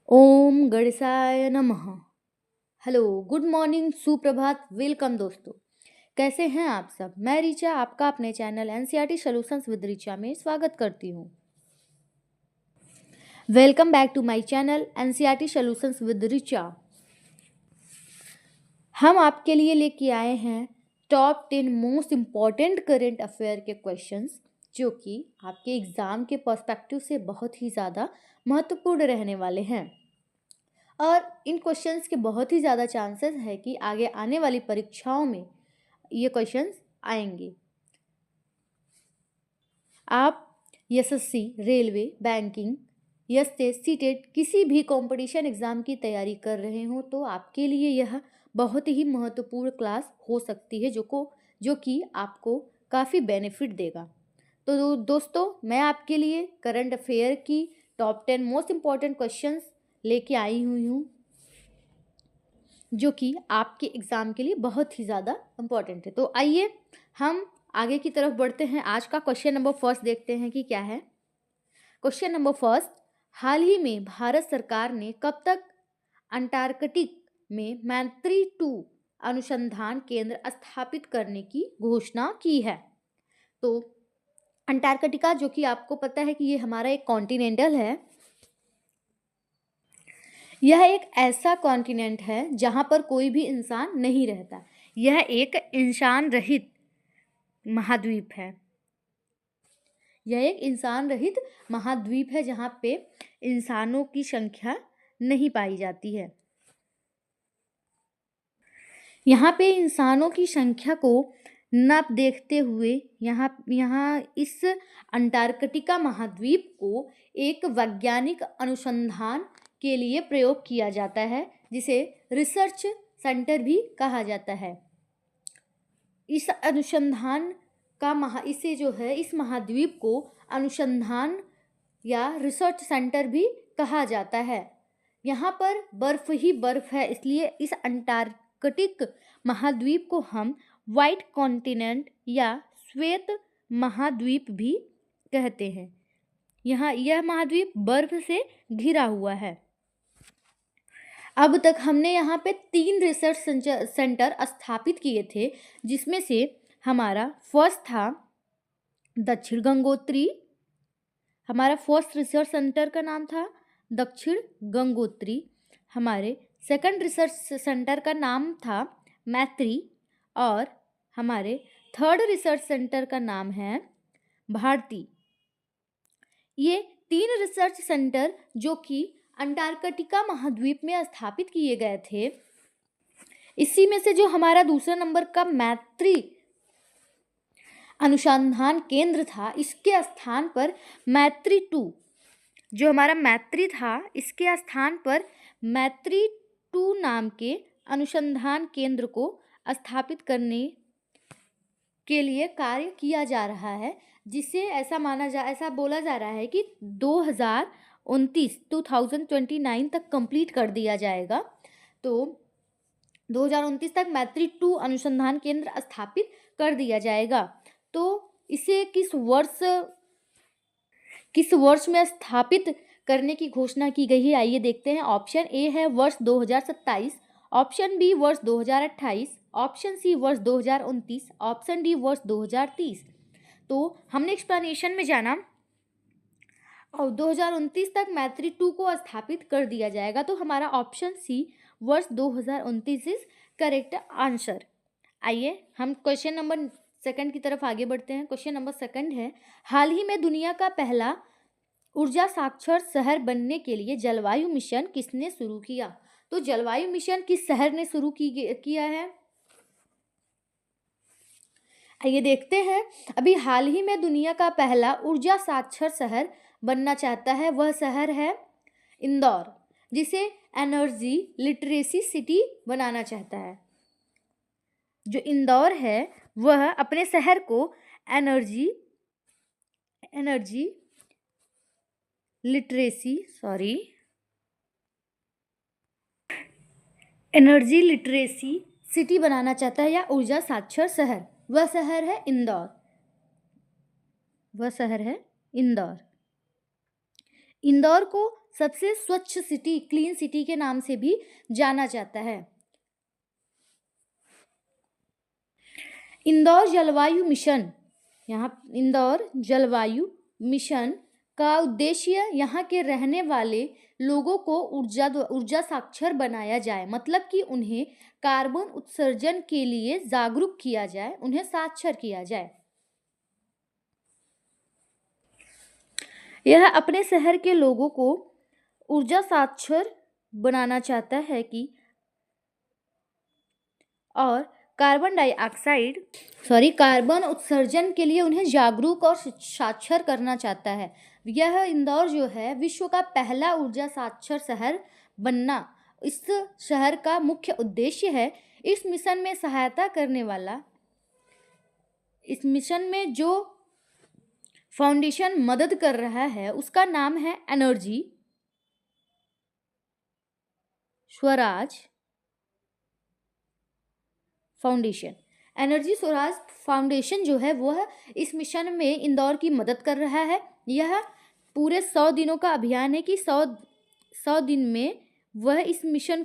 ओम गणेशाय नमः। Hello, good morning, सुप्रभात, वेलकम दोस्तों। कैसे हैं आप सब? मैं ऋचा आपका अपने channel NCERT solutions with Richa में स्वागत करती हूँ। Welcome back to my channel NCERT solutions with Richa. हम आपके लिए लेके आए हैं top 10 most important current affair के क्वेश्चंस, जो कि आपके एग्ज़ाम के पर्सपेक्टिव से बहुत ही ज़्यादा महत्वपूर्ण रहने वाले हैं। और इन क्वेश्चंस के बहुत ही ज़्यादा चांसेस है कि आगे आने वाली परीक्षाओं में ये क्वेश्चंस आएंगे। आप SSC, railway, banking, STET, CTET किसी भी कंपटीशन एग्ज़ाम की तैयारी कर रहे हो तो आपके लिए यह बहुत ही महत्वपूर्ण क्लास हो सकती है, जो कि आपको काफ़ी बेनिफिट देगा। तो दोस्तों, मैं आपके लिए करंट अफेयर की टॉप 10 मोस्ट इम्पॉर्टेंट क्वेश्चंस लेके आई हुई हूँ, जो कि आपके एग्ज़ाम के लिए बहुत ही ज़्यादा इम्पॉर्टेंट है। तो आइए हम आगे की तरफ बढ़ते हैं। आज का क्वेश्चन नंबर फर्स्ट देखते हैं कि क्या है। क्वेश्चन नंबर फर्स्ट, हाल ही में भारत सरकार ने कब तक अंटार्कटिक में मैत्री-2 अनुसंधान केंद्र स्थापित करने की घोषणा की है? तो अंटार्कटिका, जो कि आपको पता है कि ये हमारा एक कॉन्टिनेंटल है, यह एक ऐसा कॉन्टिनेंट है जहाँ पर कोई भी इंसान नहीं रहता। यह एक इंसान रहित महाद्वीप है। यह एक इंसान रहित महाद्वीप है जहाँ पे इंसानों की संख्या नहीं पाई जाती है। यहाँ पे इंसानों की संख्या को न देखते हुए यहाँ इस अंटार्कटिका महाद्वीप को एक वैज्ञानिक अनुसंधान के लिए प्रयोग किया जाता है, जिसे रिसर्च सेंटर भी कहा जाता है। इस अनुसंधान का इस महाद्वीप को अनुसंधान या रिसर्च सेंटर भी कहा जाता है। यहाँ पर बर्फ ही बर्फ है, इसलिए इस अंटार्कटिक महाद्वीप को हम वाइट कॉन्टिनेंट या श्वेत महाद्वीप भी कहते हैं। यह महाद्वीप बर्फ से घिरा हुआ है। अब तक हमने यहाँ पे 3 रिसर्च सेंटर स्थापित किए थे, जिसमें से हमारा फर्स्ट था दक्षिण गंगोत्री। हमारा फर्स्ट रिसर्च सेंटर का नाम था दक्षिण गंगोत्री। हमारे सेकंड रिसर्च सेंटर का नाम था मैत्री, और हमारे थर्ड रिसर्च सेंटर का नाम है भारती। ये 3 रिसर्च सेंटर जो कि अंटार्कटिका महाद्वीप में स्थापित किए गए थे, इसी में से जो हमारा दूसरा नंबर का मैत्री अनुसंधान केंद्र था, इसके स्थान पर मैत्री-2, जो हमारा मैत्री था, इसके स्थान पर मैत्री-2 नाम के अनुसंधान केंद्र को स्थापित करने के लिए कार्य किया जा रहा है, जिसे ऐसा बोला जा रहा है कि 2029 तक कंप्लीट कर दिया जाएगा। तो 2029 तक मैत्री-2 अनुसंधान केंद्र स्थापित कर दिया जाएगा। तो इसे किस वर्ष में स्थापित करने की घोषणा की गई है, आइए देखते हैं। ऑप्शन ए है वर्ष 2027, ऑप्शन बी वर्ष 2028, ऑप्शन सी वर्ष 2029, ऑप्शन डी वर्ष 2030। तो हमने एक्सप्लेनेशन में जाना और 2029 तक मैत्री-2 को स्थापित कर दिया जाएगा, तो हमारा ऑप्शन सी वर्ष 2029 इज करेक्ट आंसर। आइए हम क्वेश्चन नंबर सेकंड की तरफ आगे बढ़ते हैं। क्वेश्चन नंबर सेकंड है, हाल ही में दुनिया का पहला ऊर्जा साक्षर शहर बनने के लिए जलवायु मिशन किसने शुरू किया? तो जलवायु मिशन किस शहर ने शुरू किया है, आइए देखते हैं। अभी हाल ही में दुनिया का पहला ऊर्जा साक्षर शहर बनना चाहता है, वह शहर है इंदौर, जिसे एनर्जी लिटरेसी सिटी बनाना चाहता है। जो इंदौर है वह अपने शहर को एनर्जी लिटरेसी सिटी बनाना चाहता है, या ऊर्जा साक्षर शहर। वह शहर है इंदौर। इंदौर को सबसे स्वच्छ सिटी, क्लीन सिटी के नाम से भी जाना जाता है। इंदौर जलवायु मिशन, यहाँ इंदौर जलवायु मिशन का उद्देश्य यहाँ के रहने वाले लोगों को ऊर्जा साक्षर बनाया जाए, मतलब कि उन्हें कार्बन उत्सर्जन के लिए जागरूक किया जाए, उन्हें साक्षर किया जाए। यह अपने शहर के लोगों को ऊर्जा साक्षर बनाना चाहता है कि और कार्बन उत्सर्जन के लिए उन्हें जागरूक और साक्षर करना चाहता है। यह इंदौर जो है विश्व का पहला ऊर्जा साक्षर शहर बनना इस शहर का मुख्य उद्देश्य है। इस मिशन में सहायता करने वाला, इस मिशन में जो फाउंडेशन मदद कर रहा है उसका नाम है energy Swaraj foundation. Energy Swaraj foundation जो है वह इस मिशन में इंदौर की मदद कर रहा है। यह पूरे 100 दिनों का अभियान है कि 100 दिन में वह इस मिशन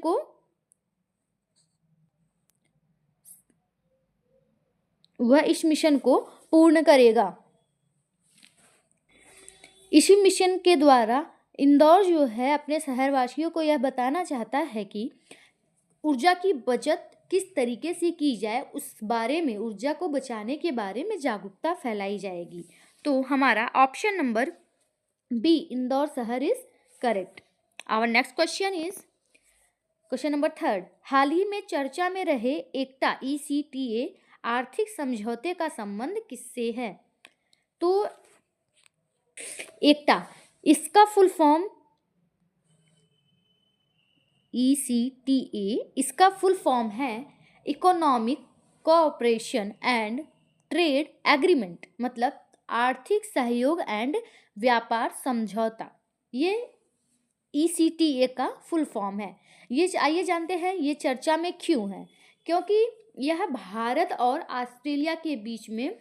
को पूर्ण करेगा। इसी मिशन के द्वारा इंदौर जो है अपने शहरवासियों को यह बताना चाहता है कि ऊर्जा की बचत किस तरीके से की जाए, उस बारे में, ऊर्जा को बचाने के बारे में जागरूकता फैलाई जाएगी। तो हमारा ऑप्शन नंबर बी, इंदौर शहर is correct. Our next question is question number 3। हाल ही में चर्चा में रहे एकटा ECTA आर्थिक समझौते का संबंध किससे है? तो एकटा, इसका फुल फॉर्म ECTA, इसका फुल फॉर्म है economic cooperation and trade agreement, मतलब आर्थिक सहयोग एंड व्यापार समझौता। ये ECTA का फुल फॉर्म है। ये आइए जानते हैं ये चर्चा में क्यों है। क्योंकि यह भारत और ऑस्ट्रेलिया के बीच में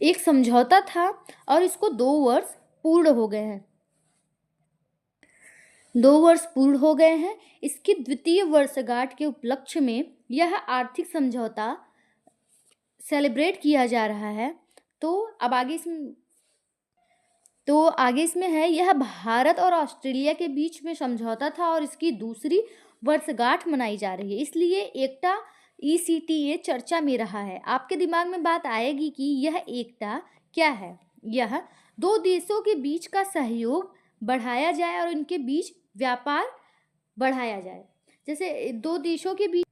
एक समझौता था और इसको 2 वर्ष पूर्ण हो गए हैं। 2 वर्ष पूर्ण हो गए हैं। इसकी द्वितीय वर्षगांठ के उपलक्ष्य में यह आर्थिक समझौता सेलिब्रेट किया जा रहा है। तो अब आगे इसमें है, यह भारत और ऑस्ट्रेलिया के बीच में समझौता था और इसकी दूसरी वर्षगांठ मनाई जा रही है, इसलिए एकटा ECTA चर्चा में रहा है। आपके दिमाग में बात आएगी कि यह एकटा क्या है। यह 2 देशों के बीच का सहयोग बढ़ाया जाए और इनके बीच व्यापार बढ़ाया जाए। जैसे 2 देशों के बीच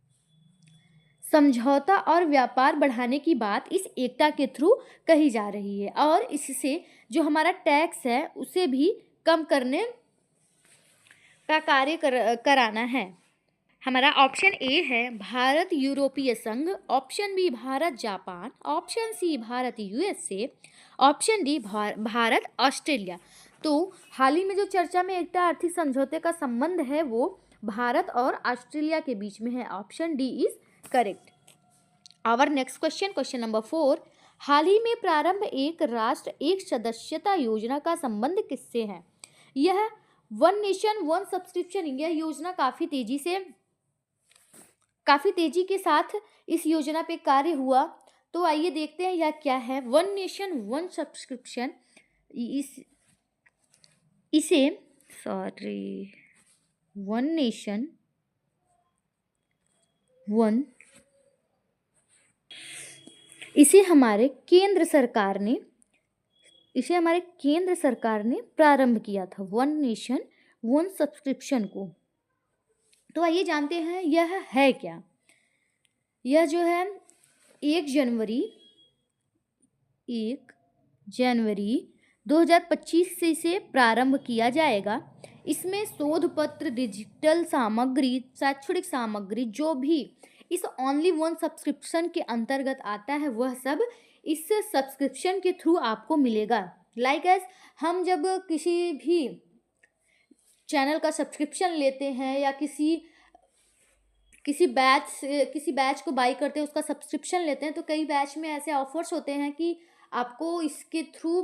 समझौता और व्यापार बढ़ाने की बात इस एकता के थ्रू कही जा रही है और इससे जो हमारा टैक्स है उसे भी कम करने का कार्य कराना है। हमारा ऑप्शन ए है भारत यूरोपीय संघ, option B Bharat Japan, option C Bharat USA, option D Bharat Australia. तो हाल ही में जो चर्चा में एकता आर्थिक समझौते का संबंध है वो भारत और ऑस्ट्रेलिया के बीच में है। Option D is correct. Our next question, question number 4। हाल ही में प्रारंभ एक राष्ट्र एक सदस्यता योजना का संबंध किससे है? यह वन नेशन वन सब्सक्रिप्शन, यह योजना काफ़ी तेजी के साथ इस योजना पे कार्य हुआ। तो आइए देखते हैं यह क्या है। One nation one subscription, one nation one, इसे हमारे केंद्र सरकार ने प्रारंभ किया था, वन नेशन वन सब्सक्रिप्शन को। तो आइए जानते हैं यह है क्या। यह जो है 1 जनवरी 2025 से इसे प्रारंभ किया जाएगा। इसमें शोध पत्र, डिजिटल सामग्री, शैक्षणिक सामग्री, जो भी इस ओनली वन सब्सक्रिप्शन के अंतर्गत आता है वह सब इस सब्सक्रिप्शन के थ्रू आपको मिलेगा। लाइक एज हम जब किसी भी चैनल का सब्सक्रिप्शन लेते हैं या किसी बैच को बाई करते हैं, उसका सब्सक्रिप्शन लेते हैं, तो कई बैच में ऐसे ऑफर्स होते हैं कि आपको इसके थ्रू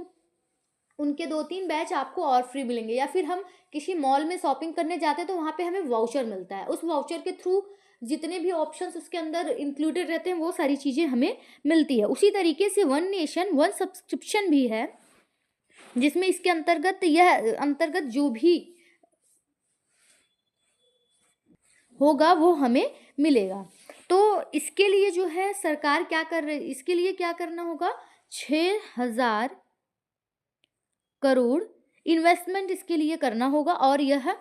उनके 2-3 बैच आपको और फ्री मिलेंगे, या फिर हम किसी मॉल में शॉपिंग करने जाते हैं तो वहाँ पे हमें वाउचर मिलता है, उस वाउचर के थ्रू जितने भी ऑप्शंस उसके अंदर इंक्लूडेड रहते हैं वो सारी चीज़ें हमें मिलती है। उसी तरीके से वन नेशन वन सब्सक्रिप्शन भी है, जिसमें इसके अंतर्गत जो भी होगा वो हमें मिलेगा। तो इसके लिए जो है सरकार क्या कर रही, इसके लिए क्या करना होगा, 6,000 करोड़ इन्वेस्टमेंट इसके लिए करना होगा, और यह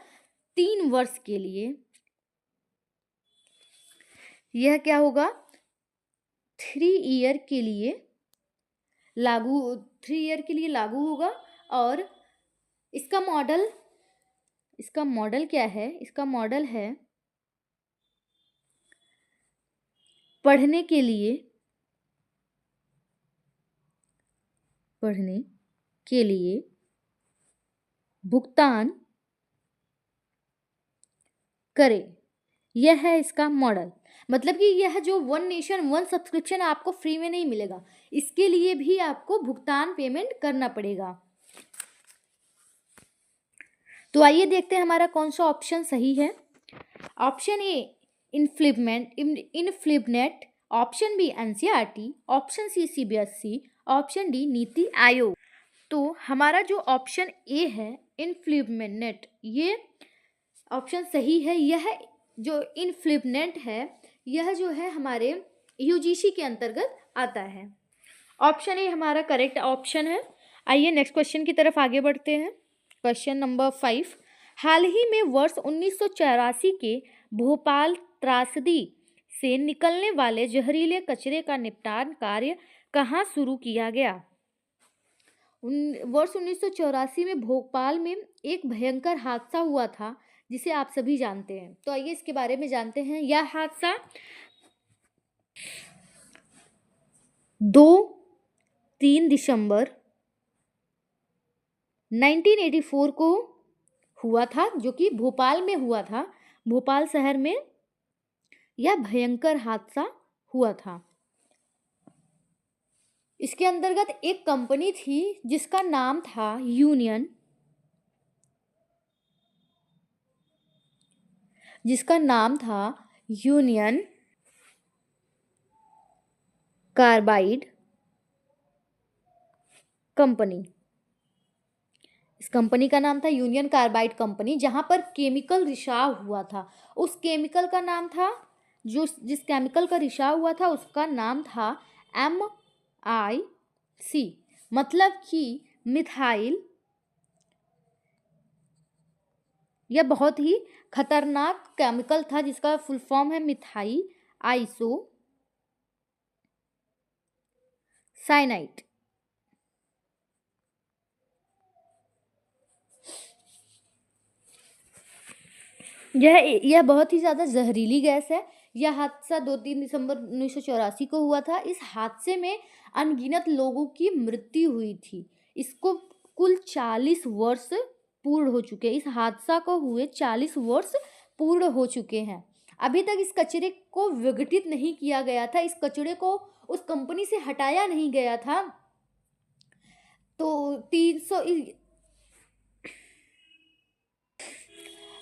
3 वर्ष के लिए, यह क्या होगा, 3 ईयर के लिए लागू होगा। और इसका मॉडल क्या है, इसका मॉडल है पढ़ने के लिए भुगतान करे, यह है इसका मॉडल। मतलब कि यह जो वन नेशन वन सब्सक्रिप्शन आपको फ्री में नहीं मिलेगा, इसके लिए भी आपको भुगतान पेमेंट करना पड़ेगा। तो आइए देखते हैं हमारा कौन सा ऑप्शन सही है। Option A INFLIBNET, option B NCERT, option C CBSE, option D NITI Aayog. तो हमारा जो ऑप्शन ए है इनफ्लिपनेट, ये ऑप्शन सही है। यह जो इनफ्लिपनेट है यह जो है हमारे यूजीसी के अंतर्गत आता है। ऑप्शन ए हमारा करेक्ट ऑप्शन है। आइए नेक्स्ट क्वेश्चन की तरफ आगे बढ़ते हैं। क्वेश्चन नंबर 5, हाल ही में वर्ष 1984 के भोपाल त्रासदी से निकलने वाले जहरीले कचरे का निपटान कार्य कहाँ शुरू किया गया। वर्ष 1984 में भोपाल में एक भयंकर हादसा हुआ था जिसे आप सभी जानते हैं। तो आइए इसके बारे में जानते हैं। यह हादसा 2-3 दिसंबर 1984 को हुआ था, जो कि भोपाल में हुआ था। भोपाल शहर में यह भयंकर हादसा हुआ था। इसके अंतर्गत एक कंपनी थी जिसका नाम था यूनियन कार्बाइड कंपनी। इस कंपनी का नाम था यूनियन कार्बाइड कंपनी, जहां पर केमिकल रिसाव हुआ था। उस केमिकल का नाम था, जिस केमिकल का रिसाव हुआ था उसका नाम था MIC, मतलब कि मिथाइल। यह बहुत ही खतरनाक केमिकल था जिसका फुल फॉर्म है मिथाइल आइसो साइनाइड। यह बहुत ही ज़्यादा जहरीली गैस है। यह हादसा 2-3 दिसंबर 1984 को हुआ था। इस हादसे में अनगिनत लोगों की मृत्यु हुई थी। इसको कुल 40 वर्ष पूर्ण हो चुके हैं। इस हादसा को हुए 40 वर्ष पूर्ण हो चुके हैं। अभी तक इस कचरे को विघटित नहीं किया गया था, इस कचरे को उस कंपनी से हटाया नहीं गया था।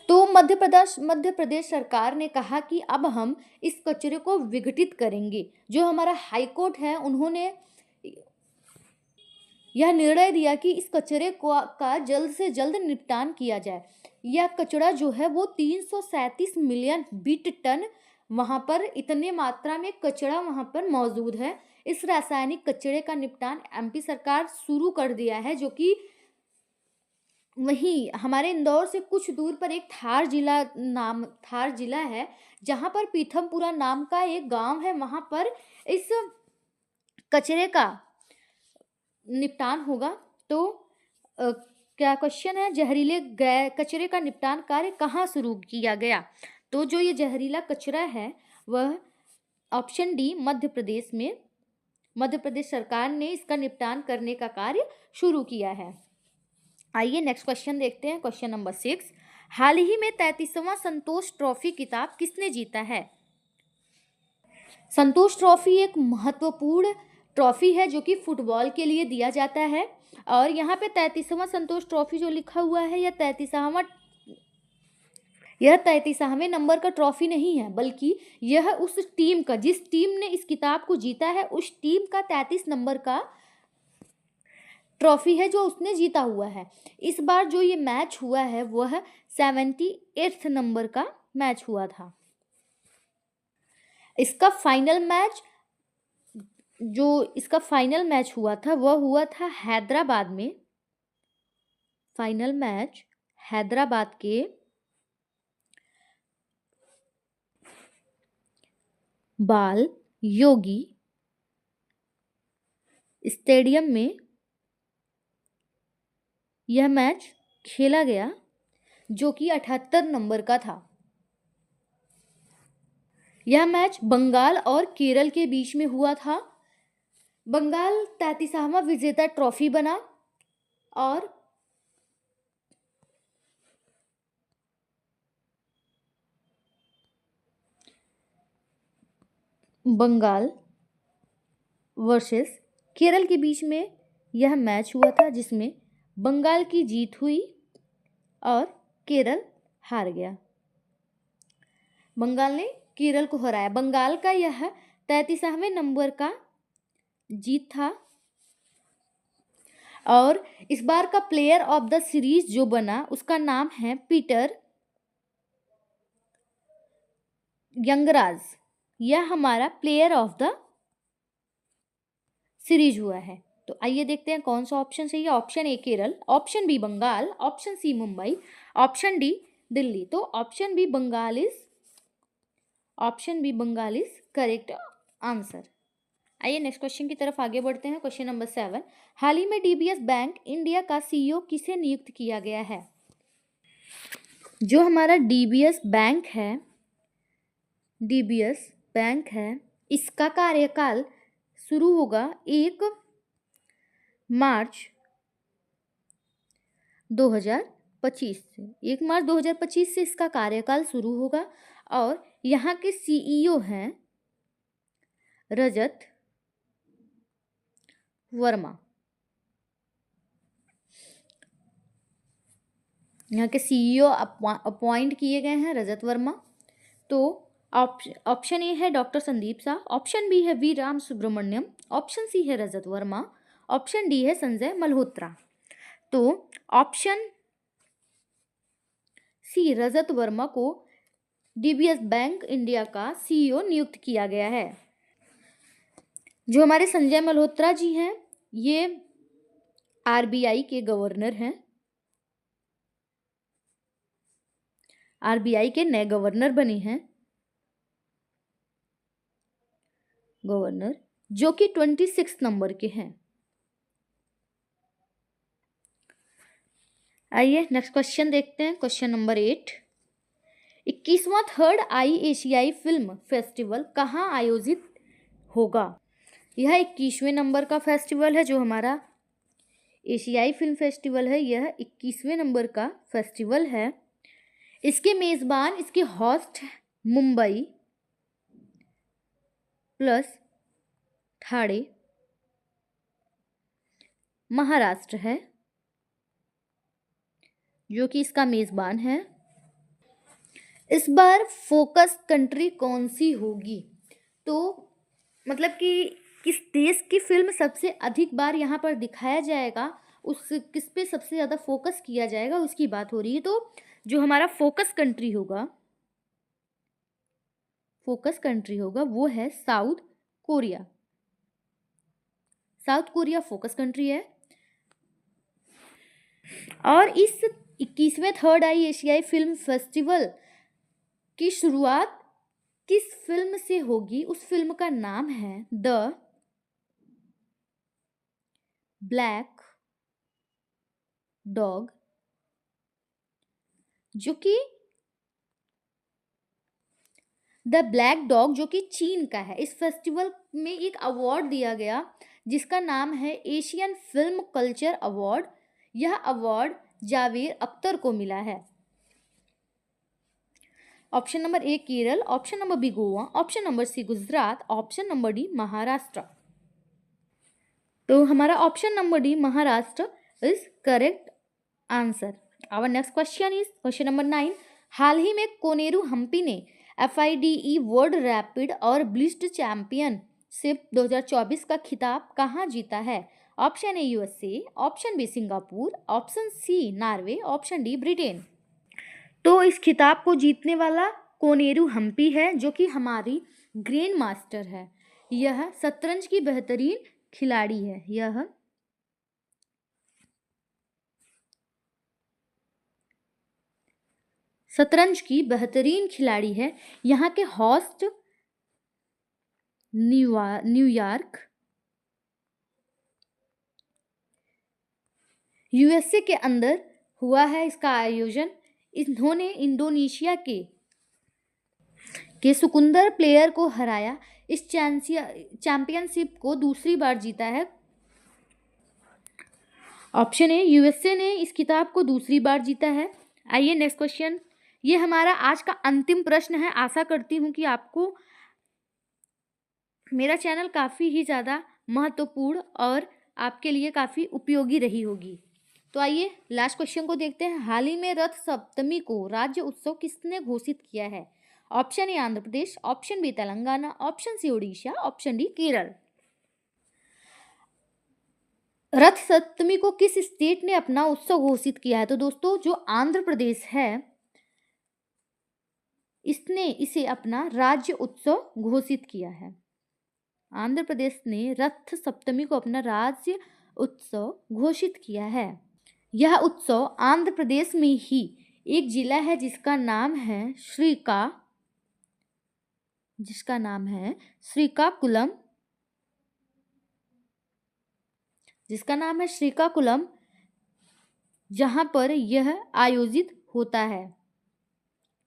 तो मध्य प्रदेश सरकार ने कहा कि अब हम इस कचरे को विघटित करेंगे। जो हमारा हाई कोर्ट है, उन्होंने यह निर्णय दिया कि इस कचरे का जल्द से जल्द निपटान किया जाए। यह कचरा जो है वो 337 मिलियन बीट टन, वहाँ पर इतने मात्रा में कचरा वहाँ पर मौजूद है। इस रासायनिक कचरे का निपटान एमपी सरकार शुरू कर दिया है, जो कि वहीं हमारे इंदौर से कुछ दूर पर एक थार जिला है, जहाँ पर पीथमपुरा नाम का एक गांव है। वहाँ पर इस कचरे का निपटान होगा। तो क्या क्वेश्चन है, जहरीले कचरे का निपटान कार्य कहाँ शुरू किया गया। तो जो ये जहरीला कचरा है वह ऑप्शन डी मध्य प्रदेश सरकार ने इसका निपटान करने का कार्य शुरू किया है। आइए नेक्स्ट क्वेश्चन देखते हैं। क्वेश्चन नंबर 6, हाल ही में 33वां संतोष ट्रॉफी खिताब किसने जीता है। संतोष ट्रॉफी एक महत्वपूर्ण ट्रॉफी है जो कि फुटबॉल के लिए दिया जाता है। और यहाँ पे 33वां संतोष ट्रॉफी जो लिखा हुआ है यह 33वें नंबर का ट्रॉफी नहीं है, बल्कि यह उस टीम का, जिस टीम ने इस किताब को जीता है, उस टीम का 33 नंबर का ट्रॉफी है जो उसने जीता हुआ है। इस बार जो ये मैच हुआ है वह 78th नंबर का मैच हुआ था। इसका फाइनल मैच हुआ था वह हुआ था हैदराबाद में। फाइनल मैच हैदराबाद के बाल योगी स्टेडियम में यह मैच खेला गया, जो कि 78 नंबर का था। यह मैच बंगाल और केरल के बीच में हुआ था। बंगाल 33वां विजेता ट्रॉफी बना और बंगाल वर्सेस केरल के बीच में यह मैच हुआ था, जिसमें बंगाल की जीत हुई और केरल हार गया। बंगाल ने केरल को हराया। बंगाल का यह 33वें नंबर का जीत था और इस बार का प्लेयर ऑफ द सीरीज जो बना उसका नाम है पीटर यंगराज। यह हमारा प्लेयर ऑफ द सीरीज हुआ है। तो आइए देखते हैं कौन सा ऑप्शन सही है। Option A Kerala, option B Bengal, option C Mumbai, option D Delhi. तो option B Bengal is correct answer. आइए नेक्स्ट क्वेश्चन की तरफ आगे बढ़ते हैं। क्वेश्चन नंबर 7, हाल ही में डीबीएस बैंक इंडिया का सीईओ किसे नियुक्त किया गया है? जो हमारा डीबीएस बैंक है, इसका कार्यकाल शुरू होगा 1 मार्च 2025 से। 1 मार्च 2025 से इसका कार्यकाल शुरू होगा और यहाँ के सीईओ हैं रजत वर्मा। यहाँ के सीईओ अपॉइंट किए गए हैं रजत वर्मा। तो ऑप्शन ए है doctor Sandeep Shah, option B है V Ram Subramaniam, option C है रजत वर्मा, ऑप्शन डी है संजय मल्होत्रा। तो ऑप्शन सी रजत वर्मा को डीबीएस बैंक इंडिया का सीईओ नियुक्त किया गया है। जो हमारे संजय मल्होत्रा जी हैं, ये आरबीआई के गवर्नर हैं। आरबीआई के नए गवर्नर बने हैं, जो कि 26 नंबर के हैं। आइए नेक्स्ट क्वेश्चन देखते हैं। क्वेश्चन नंबर 8, 21वां थर्ड आई एशियाई फिल्म फेस्टिवल कहाँ आयोजित होगा? यह 21वें नंबर का फेस्टिवल है। जो हमारा एशियाई फिल्म फेस्टिवल है, यह 21वें नंबर का फेस्टिवल है। इसके मेज़बान, इसके होस्ट मुंबई प्लस ठाणे महाराष्ट्र है, जो कि इसका मेज़बान है। इस बार फोकस कंट्री कौन सी होगी? तो मतलब कि किस देश की फिल्म सबसे अधिक बार यहाँ पर दिखाया जाएगा, किस पे सबसे ज़्यादा फोकस किया जाएगा, उसकी बात हो रही है। तो जो हमारा फोकस कंट्री होगा वो है south Korea. South Korea focus country है। और इस 21वें थर्ड आई एशियाई फिल्म फेस्टिवल की शुरुआत किस फिल्म से होगी? उस फिल्म का नाम है द ब्लैक डॉग, जो कि चीन का है। इस फेस्टिवल में एक अवार्ड दिया गया जिसका नाम है एशियन फिल्म कल्चर अवार्ड। यह अवार्ड जावेद अख्तर को मिला है। Option number A Kerala, option number B Goa, option number C Gujarat, option number D Maharashtra. तो हमारा option number D Maharashtra is correct answer. Our next question is question number 9। हाल ही में कोनेरू हम्पी ने FIDE वर्ल्ड रैपिड और ब्लिट्ज चैंपियनशिप 2024 का खिताब कहाँ जीता है? Option A USA, option B Singapore, option C Norway, option D Britain. तो इस खिताब को जीतने वाला कोनेरू हम्पी है, जो कि हमारी ग्रैंड मास्टर है। यह शतरंज की बेहतरीन खिलाड़ी है। यह शतरंज की बेहतरीन खिलाड़ी है। यहाँ के होस्ट न्यूयॉर्क USA के अंदर हुआ है इसका आयोजन। इन्होंने इंडोनेशिया के सुकुंदर प्लेयर को हराया। इस चैंपियनशिप को दूसरी बार जीता है। ऑप्शन ए USA ने इस खिताब को दूसरी बार जीता है। आइए नेक्स्ट क्वेश्चन। ये हमारा आज का अंतिम प्रश्न है। आशा करती हूँ कि आपको मेरा चैनल काफ़ी ही ज़्यादा महत्वपूर्ण और आपके लिए काफ़ी उपयोगी रही होगी। तो आइए लास्ट क्वेश्चन को देखते हैं। हाल ही में रथ सप्तमी को राज्य उत्सव किसने घोषित किया है? Option A Andhra Pradesh, option B Telangana, option C Orissa, option D Kerala. Rath Saptami को किस स्टेट ने अपना उत्सव घोषित किया है? तो दोस्तों जो आंध्र प्रदेश है इसने इसे अपना राज्य उत्सव घोषित किया है। आंध्र प्रदेश ने रथ सप्तमी को अपना राज्य उत्सव घोषित किया है। यह उत्सव आंध्र प्रदेश में ही एक जिला है जिसका नाम है श्रीकाकुलम, जहां पर यह आयोजित होता है।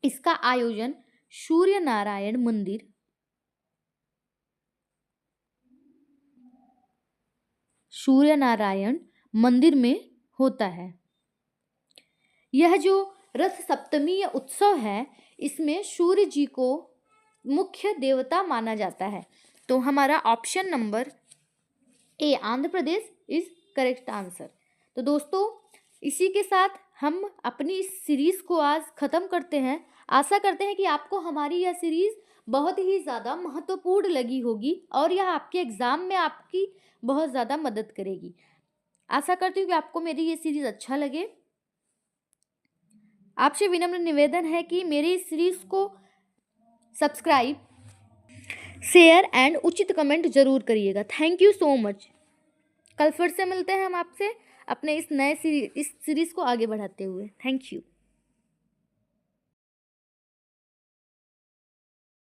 इसका आयोजन सूर्य नारायण मंदिर में होता है। यह जो रथ सप्तमी उत्सव है इसमें सूर्य जी को मुख्य देवता माना जाता है। तो हमारा option number A Andhra Pradesh is correct answer. तो दोस्तों इसी के साथ हम अपनी इस सीरीज को आज खत्म करते हैं। आशा करते हैं कि आपको हमारी यह सीरीज बहुत ही ज़्यादा महत्वपूर्ण लगी होगी और यह आपके एग्जाम में आपकी बहुत ज़्यादा मदद करेगी। आशा करती हूँ कि आपको मेरी ये सीरीज अच्छा लगे। आपसे विनम्र निवेदन है कि मेरी इस सीरीज को सब्सक्राइब, शेयर एंड उचित कमेंट जरूर करिएगा। Thank you so much. कल फिर से मिलते हैं हम आपसे अपने इस सीरीज को आगे बढ़ाते हुए। Thank you.